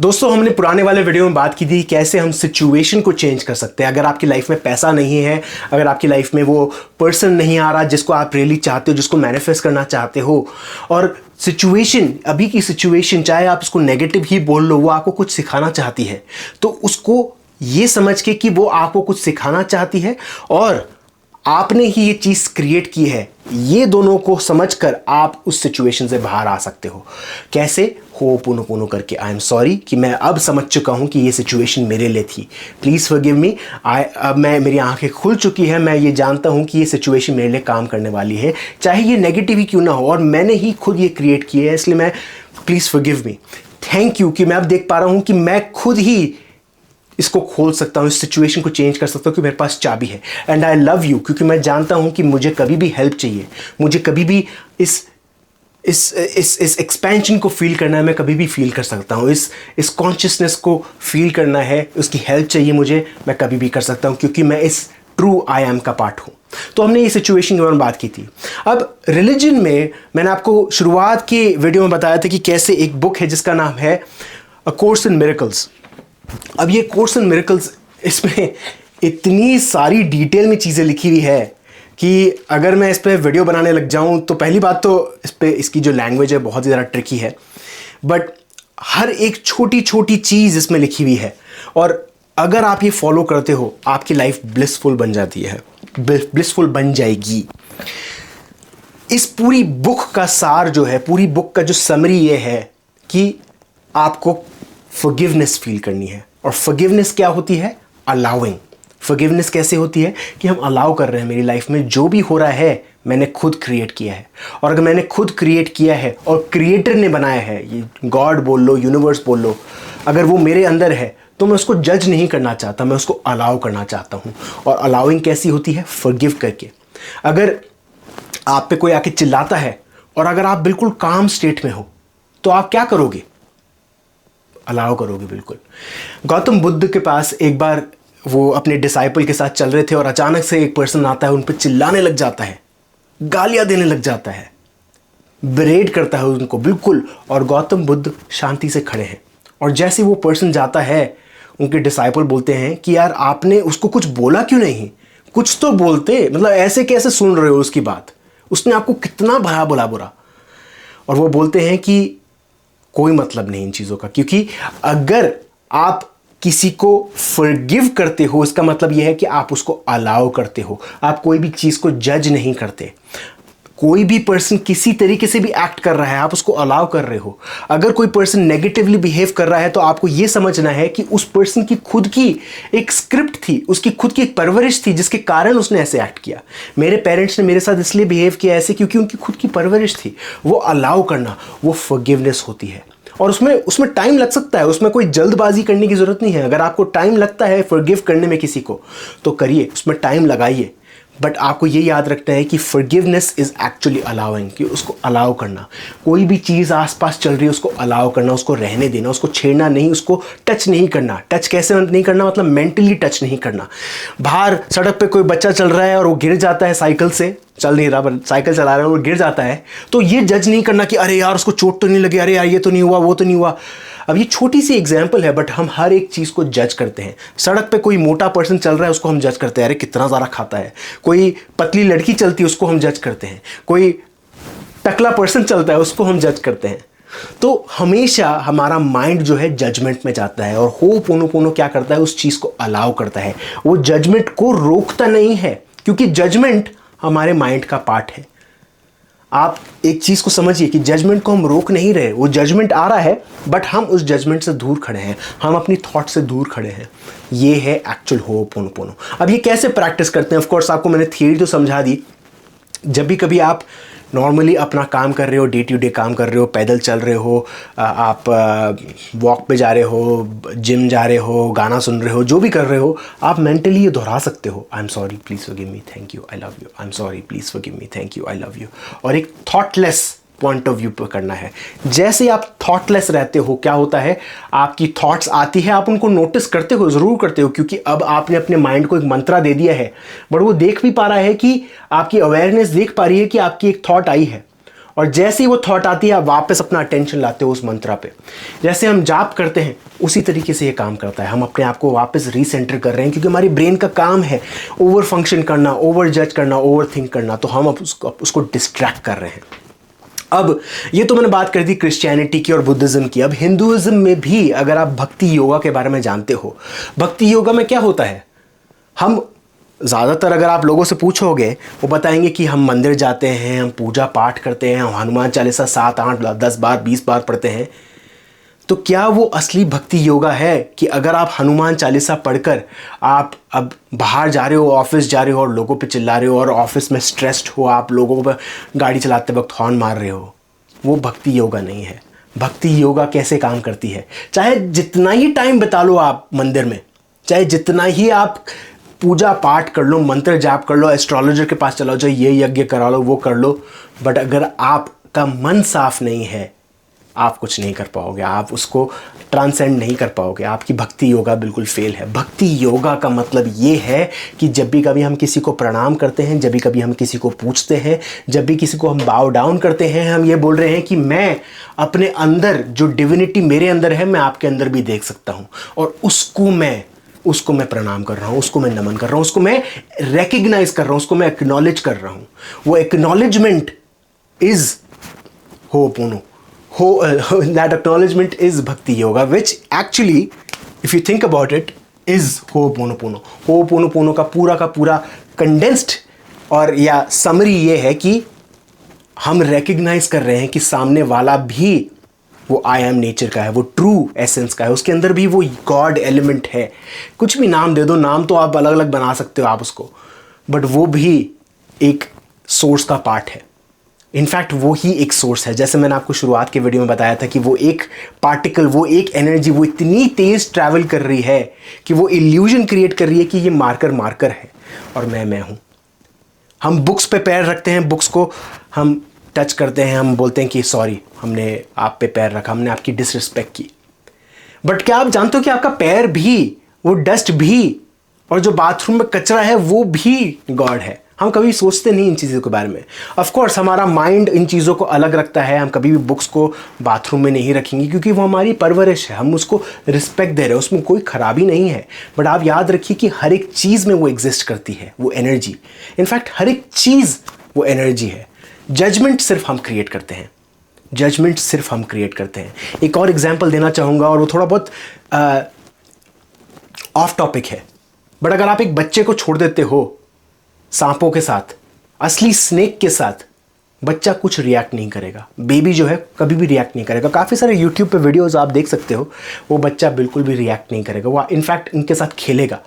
दोस्तों, हमने पुराने वाले वीडियो में बात की थी कैसे हम सिचुएशन को चेंज कर सकते हैं। अगर आपकी लाइफ में पैसा नहीं है, अगर आपकी लाइफ में वो पर्सन नहीं आ रहा जिसको आप रियली चाहते हो, जिसको मैनिफेस्ट करना चाहते हो, और सिचुएशन, अभी की सिचुएशन चाहे आप उसको नेगेटिव ही बोल लो, वो आपको कुछ सिखाना चाहती है, तो उसको ये समझ के कि वो आपको कुछ सिखाना चाहती है और आपने ही ये चीज़ क्रिएट की है, ये दोनों को समझकर आप उस सिचुएशन से बाहर आ सकते हो। कैसे? होपोनोपोनो करके, आई एम सॉरी कि मैं अब समझ चुका हूँ कि ये सिचुएशन मेरे लिए थी, प्लीज़ फॉरगिव मी। अब मेरी आंखें खुल चुकी है, मैं ये जानता हूँ कि ये सिचुएशन मेरे लिए काम करने वाली है, चाहे ये नेगेटिव ही क्यों ना हो, और मैंने ही खुद ये क्रिएट की है, इसलिए मैं, please forgive me, thank you कि मैं अब देख पा रहा हूँ कि मैं खुद ही इसको खोल सकता हूँ, इस सिचुएशन को चेंज कर सकता हूँ, कि मेरे पास चाबी है। एंड आई लव यू, क्योंकि मैं जानता हूँ कि मुझे कभी भी हेल्प चाहिए, मुझे कभी भी इस एक्सपेंशन को फील करना है, मैं कभी भी फील कर सकता हूँ, इस कॉन्शियसनेस को फील करना है, उसकी हेल्प चाहिए मुझे, मैं कभी भी कर सकता हूँ, क्योंकि मैं इस ट्रू आई एम का पार्ट हूँ। तो हमने ये सिचुएशन के बारे में बात की थी। अब रिलीजन में मैंने आपको शुरुआत के वीडियो में बताया था कि कैसे एक बुक है जिसका नाम है अ कोर्स इन मिरेकल्स। अब ये कोर्स इन मिरेकल्स, इसमें इतनी सारी डिटेल में चीज़ें लिखी हुई है कि अगर मैं इस पर वीडियो बनाने लग जाऊं तो पहली बात तो इस पर इसकी जो लैंग्वेज है बहुत ज़्यादा ट्रिकी है, बट हर एक छोटी छोटी चीज़ इसमें लिखी हुई है, और अगर आप ये फॉलो करते हो आपकी लाइफ ब्लिसफुल बन जाती है, ब्लिसफुल बन जाएगी। इस पूरी बुक का सार जो है, पूरी बुक का जो समरी ये है कि आपको फॉरगिवनेस फील करनी है। और फॉरगिवनेस क्या होती है? अलाउइंग। फॉरगिवनेस कैसे होती है? कि हम अलाउ कर रहे हैं, मेरी लाइफ में जो भी हो रहा है मैंने खुद क्रिएट किया है, और अगर मैंने खुद क्रिएट किया है और क्रिएटर ने बनाया है, ये गॉड बोल लो, यूनिवर्स बोल लो, अगर वो मेरे अंदर है तो मैं उसको जज नहीं करना चाहता, मैं उसको अलाउ करना चाहता हूँ। और अलाउइंग कैसी होती है? फॉरगिव करके। अगर आप पे कोई आके चिल्लाता है और अगर आप बिल्कुल काम स्टेट में हो तो आप क्या करोगे? अलाउ करोगे, बिल्कुल। गौतम बुद्ध के पास एक बार वो अपने डिसाइपल के साथ चल रहे थे और अचानक से एक पर्सन आता है, उन पर चिल्लाने लग जाता है, गालियां देने लग जाता है, ब्रेड करता है उनको बिल्कुल, और गौतम बुद्ध शांति से खड़े हैं। और जैसे वो पर्सन जाता है, उनके डिसाइपल बोलते हैं कि यार आपने उसको कुछ बोला क्यों नहीं, कुछ तो बोलते, मतलब ऐसे कैसे सुन रहे हो उसकी बात, उसने आपको कितना भरा बोला बुरा। और वो बोलते हैं कि कोई मतलब नहीं इन चीज़ों का, क्योंकि अगर आप किसी को फॉरगिव करते हो इसका मतलब यह है कि आप उसको अलाउ करते हो, आप कोई भी चीज़ को जज नहीं करते। कोई भी पर्सन किसी तरीके से भी एक्ट कर रहा है, आप उसको अलाउ कर रहे हो। अगर कोई पर्सन नेगेटिवली बिहेव कर रहा है तो आपको यह समझना है कि उस पर्सन की खुद की एक स्क्रिप्ट थी, उसकी खुद की एक परवरिश थी जिसके कारण उसने ऐसे एक्ट किया। मेरे पेरेंट्स ने मेरे साथ इसलिए बिहेव किया ऐसे क्योंकि उनकी खुद की परवरिश थी। वो अलाउ करना, वो फॉरगिवनेस होती है। और उसमें टाइम लग सकता है, उसमें कोई जल्दबाजी करने की जरूरत नहीं है। अगर आपको टाइम लगता है फॉरगिव करने में किसी को, तो करिए, उसमें टाइम लगाइए, बट आपको ये याद रखना है कि फॉरगिवनेस इज एक्चुअली अलाउइंग, कि उसको अलाउ करना। कोई भी चीज़ आसपास चल रही है उसको अलाउ करना, उसको रहने देना, उसको छेड़ना नहीं, उसको टच नहीं करना। टच कैसे नहीं करना? मतलब मेंटली टच नहीं करना। बाहर सड़क पे कोई बच्चा चल रहा है और वो गिर जाता है, साइकिल से चल नहीं रहा, साइकिल चला रहा है और गिर जाता है, तो ये जज नहीं करना कि अरे यार उसको चोट तो नहीं लगी, अरे यार ये तो नहीं हुआ, वो तो नहीं हुआ। अब ये छोटी सी एग्जांपल है, बट हम हर एक चीज़ को जज करते हैं। सड़क पे कोई मोटा पर्सन चल रहा है उसको हम जज करते हैं, अरे कितना ज़्यादा खाता है। कोई पतली लड़की चलती है उसको हम जज करते हैं। कोई टकला पर्सन चलता है उसको हम जज करते हैं। तो हमेशा हमारा माइंड जो है जजमेंट में जाता है, और होपोनोपोनो क्या करता है? उस चीज़ को अलाउ करता है, वो जजमेंट को रोकता नहीं है, क्योंकि जजमेंट हमारे माइंड का पार्ट है। आप एक चीज़ को समझिए कि जजमेंट को हम रोक नहीं रहे, वो जजमेंट आ रहा है बट हम उस जजमेंट से दूर खड़े हैं, हम अपनी थॉट से दूर खड़े हैं। ये है एक्चुअल होपोनोपोनो। अब ये कैसे प्रैक्टिस करते हैं? ऑफ कोर्स आपको मैंने थियरी तो समझा दी। जब भी कभी आप नॉर्मली अपना काम कर रहे हो, डे टू डे काम कर रहे हो, पैदल चल रहे हो, आप वॉक पे जा रहे हो, जिम जा रहे हो, गाना सुन रहे हो, जो भी कर रहे हो, आप मेंटली ये दोहरा सकते हो, I am sorry please forgive me, thank you, I love you, I am sorry please forgive me, thank you, I love you. और एक थॉटलेस पॉइंट ऑफ व्यू पर करना है। जैसे आप थॉटलेस रहते हो, क्या होता है? आपकी थॉट्स आती है, आप उनको नोटिस करते हो, ज़रूर करते हो, क्योंकि अब आपने अपने माइंड को एक मंत्रा दे दिया है, बट वो देख भी पा रहा है कि आपकी अवेयरनेस देख पा रही है कि आपकी एक थॉट आई है, और जैसे ही वो थॉट आती है आप वापस अपना अटेंशन लाते हो उस मंत्रा पे। जैसे हम जाप करते हैं उसी तरीके से ये काम करता है। हम अपने आप को वापस रीसेंटर कर रहे हैं, क्योंकि हमारी ब्रेन का काम है ओवर फंक्शन करना, ओवर जज करना, ओवर थिंक करना, तो हम अब उसको डिस्ट्रैक्ट कर रहे हैं। अब ये तो मैंने बात कर दी क्रिश्चियनिटी की और बुद्धिज़्म की। अब हिंदुइज्म में भी अगर आप भक्ति योगा के बारे में जानते हो, भक्ति योगा में क्या होता है, हम ज़्यादातर अगर आप लोगों से पूछोगे वो बताएंगे कि हम मंदिर जाते हैं, हम पूजा पाठ करते हैं, हम हनुमान चालीसा 7, 8, 10 बार 20 बार पढ़ते हैं। तो क्या वो असली भक्ति योगा है कि अगर आप हनुमान चालीसा पढ़कर आप अब बाहर जा रहे हो, ऑफिस जा रहे हो और लोगों पे चिल्ला रहे हो और ऑफिस में स्ट्रेस्ड हो, आप लोगों पर गाड़ी चलाते वक्त हॉर्न मार रहे हो? वो भक्ति योगा नहीं है। भक्ति योगा कैसे काम करती है? चाहे जितना ही टाइम बिता लो आप मंदिर में, चाहे जितना ही आप पूजा पाठ कर लो, मंत्र जाप कर लो, एस्ट्रोलॉजर के पास चलाओ, जो ये यज्ञ करा लो, वो कर लो, बट अगर आपका मन साफ नहीं है आप कुछ नहीं कर पाओगे, आप उसको ट्रांसेंड नहीं कर पाओगे। आपकी भक्ति योगा बिल्कुल फेल है। भक्ति योगा का मतलब ये है कि जब भी कभी हम किसी को प्रणाम करते हैं, जब भी कभी हम किसी को पूछते हैं, जब भी किसी को हम बाव डाउन करते हैं, हम ये बोल रहे हैं कि मैं अपने अंदर जो डिविनिटी मेरे अंदर है मैं आपके अंदर भी देख सकता हूँ, और उसको मैं प्रणाम कर रहा हूँ, उसको मैं नमन कर रहा हूँ, उसको मैं रेकग्नाइज कर रहा हूँ, उसको मैं एक्नॉलेज कर रहा हूँ। वो एक्नॉलेजमेंट इज होपोनो, that acknowledgement is bhakti yoga, which actually if you think about it is ho'oponopono। ho'oponopono का पूरा कंडेंस्ड और या समरी ये है कि हम रेकग्नाइज कर रहे हैं कि सामने वाला भी वो आई एम नेचर का है, वो ट्रू एसेंस का है, उसके अंदर भी वो गॉड एलिमेंट है। कुछ भी नाम दे दो, नाम तो आप अलग अलग बना सकते हो आप उसको, बट वो भी एक सोर्स का पार्ट है। इनफैक्ट वो ही एक सोर्स है। जैसे मैंने आपको शुरुआत के वीडियो में बताया था कि वो एक पार्टिकल, वो एक एनर्जी, वो इतनी तेज ट्रैवल कर रही है कि वो इल्यूजन क्रिएट कर रही है कि ये मार्कर है और मैं हूँ। हम बुक्स पे पैर रखते हैं, बुक्स को हम टच करते हैं, हम बोलते हैं कि सॉरी हमने आप पे पैर रखा, हमने आपकी डिसरिस्पेक्ट की। बट क्या आप जानते हो कि आपका पैर भी, वो डस्ट भी, और जो बाथरूम में कचरा है वो भी गॉड है? हम कभी सोचते नहीं इन चीज़ों के बारे में। ऑफ कोर्स हमारा माइंड इन चीज़ों को अलग रखता है। हम कभी भी बुक्स को बाथरूम में नहीं रखेंगे क्योंकि वो हमारी परवरिश है, हम उसको रिस्पेक्ट दे रहे हैं, उसमें कोई खराबी नहीं है। बट आप याद रखिए कि हर एक चीज़ में वो एग्जिस्ट करती है, वो एनर्जी। इनफैक्ट हर एक चीज़ वो एनर्जी है। जजमेंट सिर्फ हम क्रिएट करते हैं, जजमेंट सिर्फ हम क्रिएट करते हैं। एक और एग्जाम्पल देना चाहूँगा और वो थोड़ा बहुत ऑफ टॉपिक है, बट अगर आप एक बच्चे को छोड़ देते हो सांपों के साथ, असली स्नेक के साथ, बच्चा कुछ रिएक्ट नहीं करेगा। बेबी जो है कभी भी रिएक्ट नहीं करेगा। काफ़ी सारे यूट्यूब पे वीडियोस आप देख सकते हो, वो बच्चा बिल्कुल भी रिएक्ट नहीं करेगा, वो इनफैक्ट इनके साथ खेलेगा।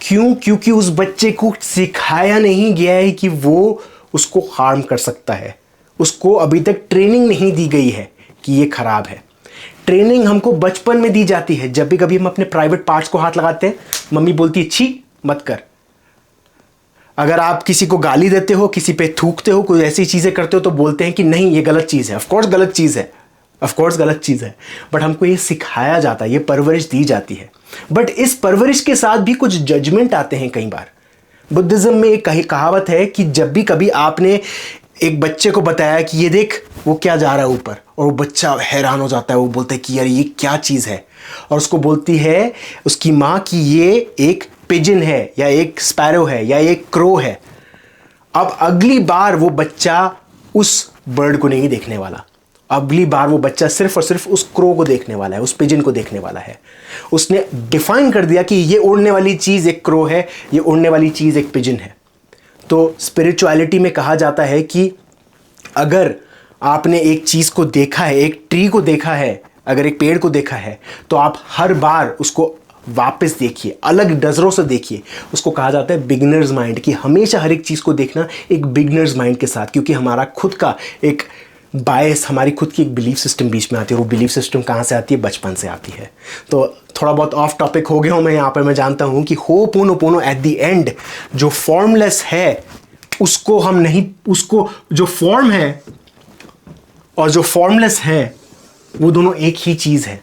क्यों? क्योंकि उस बच्चे को सिखाया नहीं गया है कि वो उसको हार्म कर सकता है। उसको अभी तक ट्रेनिंग नहीं दी गई है कि ये खराब है। ट्रेनिंग हमको बचपन में दी जाती है। जब भी कभी हम अपने प्राइवेट पार्ट्स को हाथ लगाते हैं, मम्मी बोलती है छी मत कर। अगर आप किसी को गाली देते हो, किसी पे थूकते हो, कोई ऐसी चीज़ें करते हो, तो बोलते हैं कि नहीं ये गलत चीज़ है। ऑफकोर्स गलत चीज़ है, ऑफकोर्स गलत चीज़ है, बट हमको ये सिखाया जाता है, ये परवरिश दी जाती है। बट इस परवरिश के साथ भी कुछ जजमेंट आते हैं कई बार। बुद्धिज़्म में एक कहावत है कि जब भी कभी आपने एक बच्चे को बताया कि ये देख वो क्या जा रहा है ऊपर, और वो बच्चा हैरान हो जाता है, वो बोलता है कि यार ये क्या चीज़ है, और उसको बोलती है उसकी माँ कि ये एक पिजन है या एक स्पैरो है या एक क्रो है। अब अगली बार वो बच्चा उस बर्ड को नहीं देखने वाला, अगली बार वो बच्चा सिर्फ और सिर्फ उस क्रो को देखने वाला है, उस पिजन को देखने वाला है। उसने डिफाइन कर दिया कि ये उड़ने वाली चीज़ एक क्रो है, ये उड़ने वाली चीज़ एक पिजन है। तो स्पिरिचुअलिटी में कहा जाता है कि अगर आपने एक चीज़ को देखा है, एक ट्री को देखा है, अगर एक पेड़ को देखा है, तो आप हर बार उसको वापस देखिए, अलग नज़रों से देखिए। उसको कहा जाता है बिगिनर्स माइंड, कि हमेशा हर एक चीज़ को देखना एक बिगिनर्स माइंड के साथ, क्योंकि हमारा खुद का एक बायस, हमारी खुद की एक बिलीफ सिस्टम बीच में आती है। वो बिलीफ सिस्टम कहाँ से आती है? बचपन से आती है। तो थोड़ा बहुत ऑफ टॉपिक हो गया हूँ मैं यहाँ पर। मैं जानता हूँ कि हो'oponopono एट द एंड जो फॉर्मलेस है उसको हम नहीं, उसको जो फॉर्म है और जो फॉर्मलेस है वो दोनों एक ही चीज़ है।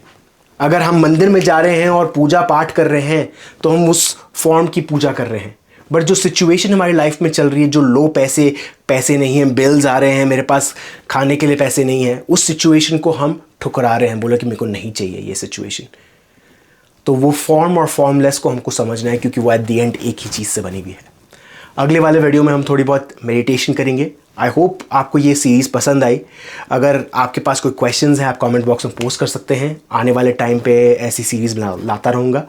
अगर हम मंदिर में जा रहे हैं और पूजा पाठ कर रहे हैं तो हम उस फॉर्म की पूजा कर रहे हैं, बट जो सिचुएशन हमारी लाइफ में चल रही है, जो लो पैसे नहीं हैं, बिल्स आ रहे हैं, मेरे पास खाने के लिए पैसे नहीं हैं, उस सिचुएशन को हम ठुकरा रहे हैं, बोले कि मेरे को नहीं चाहिए ये सिचुएशन। तो वो फॉर्म और फॉर्मलेस को हमको समझना है, क्योंकि वो एट द एंड एक ही चीज़ से बनी हुई है। अगले वाले वीडियो में हम थोड़ी बहुत मेडिटेशन करेंगे। आई होप आपको ये सीरीज़ पसंद आई। अगर आपके पास कोई क्वेश्चंस हैं, आप कमेंट बॉक्स में पोस्ट कर सकते हैं। आने वाले टाइम पे ऐसी सीरीज़ लाता रहूँगा।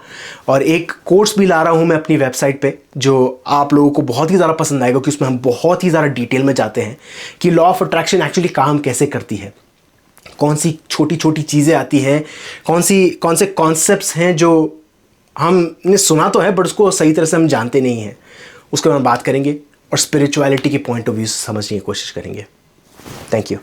और एक कोर्स भी ला रहा हूँ मैं अपनी वेबसाइट पे, जो आप लोगों को बहुत ही ज़्यादा पसंद आएगा, क्योंकि उसमें हम बहुत ही ज़्यादा डिटेल में जाते हैं कि लॉ ऑफ अट्रैक्शन एक्चुअली काम कैसे करती है, कौन सी छोटी छोटी चीज़ें आती हैं, कौन से कॉन्सेप्ट्स हैं जो हमने सुना तो है बट उसको सही तरह से हम जानते नहीं हैं, उसके बारे में बात करेंगे और स्पिरिचुअलिटी के पॉइंट ऑफ व्यू से समझने की कोशिश करेंगे। Thank you.